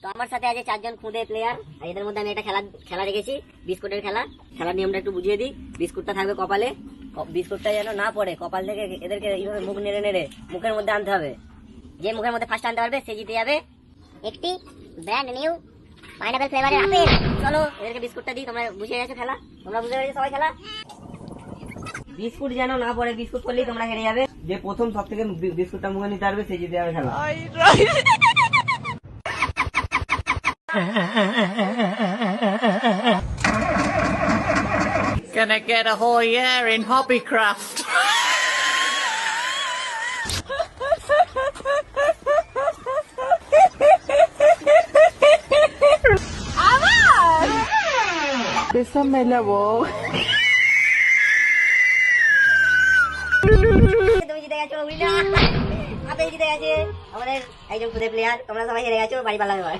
তো আমার সাথে আছে 4 জন খুদে প্লেয়ার, আর এদের মধ্যে আমি একটা খেলা রেখেছি, বিস্কুটের খেলা। খেলার নিয়মটা একটু বুঝিয়ে দিই। বিস্কুটটা থাকবে কপালে, বিস্কুটটা যেন না পড়ে কপাল থেকে, এদেরকে এইভাবে মুখ নেড়ে নেড়ে মুখের মধ্যে আনতে হবে। যে মুখের মধ্যে ফার্স্ট আনতে পারবে সে জিতে যাবে একটি ব্র্যান্ড নিউ পাইনাপেল ফ্লেভারের আপেল। চলো এদেরকে বিস্কুটটা দিই। তোমরা বুঝে গেছো খেলা, তোমরা বুঝে গেছো সবাই খেলা। বিস্কুট যেন না পড়ে, বিস্কুট পড়লেই তোমরা হেরে যাবে। যে প্রথম সব থেকে বিস্কুটটা মুখে নিতে পারবে সে জিতে যাবে খেলা। Gonna get a whole year in hobbycraft. Bésame la boca. তুমি জিতে গেছো, আপেল জিতে গেছে আমাদের একজন খুদে প্লেয়ার। তোমরা সবাই হেরে গেছো, বাড়ি পালাবে এবার।